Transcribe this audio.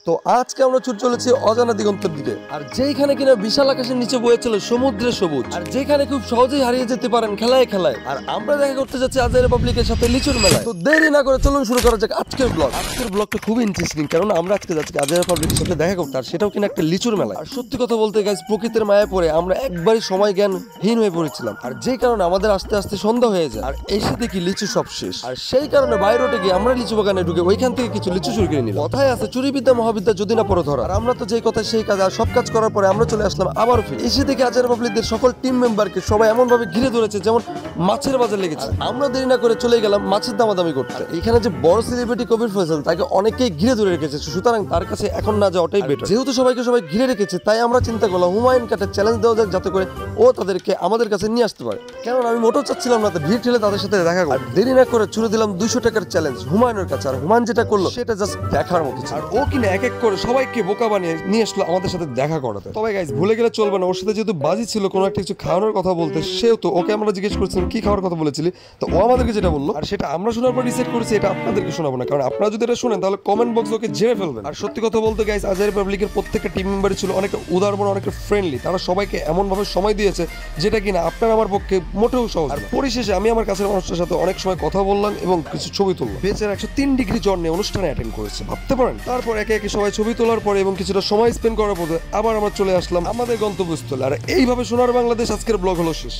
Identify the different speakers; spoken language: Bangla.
Speaker 1: তো আজকে আমরা ছুটে চলেছি অজানা দিগন্তের দিকে, আর যেখানে কিনা বিশাল আকাশের নিচে বয়েছিল সমুদ্রের সবুজ, আর যেখানে খুব সহজেই হারিয়ে যেতে পারেন খেলায় খেলায়। আর আমরা দেখা করতে যাচ্ছি আজের রিপাবলিকের সাথে লিচুর মেলায়। তো দেরি না করে চলুন শুরু করা যাক আজকের ব্লগ। আজকের ব্লগটা খুবই ইন্টারেস্টিং, কারণ আমরা আজকে যাচ্ছি আজের রিপাবলিকের সাথে দেখা করতে, আর সেটাও কিনা একটা লিচুর মেলায়। আর সত্যি কথা বলতে গাইস, প্রকৃতির মায়া পড়ে আমরা একবারই সময় জ্ঞানহীন হয়ে পড়েছিলাম, আর যে কারণে আমাদের আস্তে আস্তে সন্ধ্যা হয়ে যায়, আর এসে দেখি লিচু সব শেষ। আর সেই কারণে বাইরে গিয়ে আমরা লিচু বাগানে ঢুকে ওইখান থেকে কিছু লিচু চুরি করে নিলাম। কথায় আছে চুরি বিদ্যা মহাবিদ্যা যদি না পড়ে ধরা, আর আমরা তো যেই কথা সেই কাজ, আর সব কাজ করার পরে আমরা চলে আসলাম আবার ফিরে। এসে দেখি আজের রিপাবলিকদের সকল টিম মেম্বারকে সবাই এমন ভাবে ঘিরে ধরেছে যেমন মাছের বাজার লেগেছে। আমরা দেরি না করে চলে গেলাম মাছের দামাদামি করতে। এখানে যে বড় সেলিব্রিটি কবির ফয়সাল, তাকে অনেকেই ঘিরে ধরে রেখেছে, সুতরাং তার কাছে এখন না যাওয়াটাই বেটার। যেহেতু সবাই ঘিরে রেখেছে, তাই আমরা চিন্তা করলাম হুমায়ুন কাটে চ্যালেঞ্জ দেওয়া যাক, যাতে করে ও তাদেরকে আমাদের কাছে নিয়ে আসতে পারে। কারণ আমি মোটেও চাচ্ছিলাম না ভিড় ঠেলে তাদের সাথে দেখা করতে। দেরি না করে ছুড়ে দিলাম 200 টাকার চ্যালেঞ্জ হুমায়ুনের কাছে, আর হুমায়ুন যেটা করলো সেটা জাস্ট দেখার মতো। আর ও কিনা এক এক করে সবাইকে বোকা বানিয়ে নিয়ে আসলো আমাদের সাথে দেখা করাতে। তবে গাইস ভুলে গেলে চলবে না, ওর সাথে যেহেতু বাজি ছিল কোনো একটা কিছু খাওয়ানোর কথা বলতে, সেও তো ওকে আমরা জিজ্ঞেস করছিলাম কি খাওয়ার কথা বলেছিলি, তো ও আমাদেরকে যেটা বললো, আর সেটা আমরা শোনার পর ডিসাইড করেছি এটা আপনাদেরকে শোনাবো না, কারণ আপনারা যদি এটা শুনেন তাহলে কমেন্ট বক্স ওকে ঝেড়ে ফেলবেন। আর সত্যি কথা বলতে গাইস, আজের রিপাবলিকের প্রত্যেকটা টিম মেম্বারই ছিল অনেক উদার মন, অনেক ফ্রেন্ডলি। তারা সবাইকে এমন ভাবে সময় দিয়েছে যেটা কিনা আপনার আমার পক্ষে মোটেও সহজ। আর পরিশেষে আমি আমার কাছের মানুষটার সাথে অনেক সময় কথা বললাম এবং কিছু ছবি তুললাম। বেচার 103 ডিগ্রি জ্বর নিয়ে অনুষ্ঠানে অ্যাটেন্ড করেছে, ভাবতে পারেন। তারপর একে একে সবাই ছবি তোলার পরে এবং কিছুটা সময় স্পেন্ড করার পরে আবার আমরা চলে আসলাম আমাদের গন্তব্যস্থলে। আর এইভাবে সোনার বাংলাদেশ আজকের ব্লগ হলো শেষ।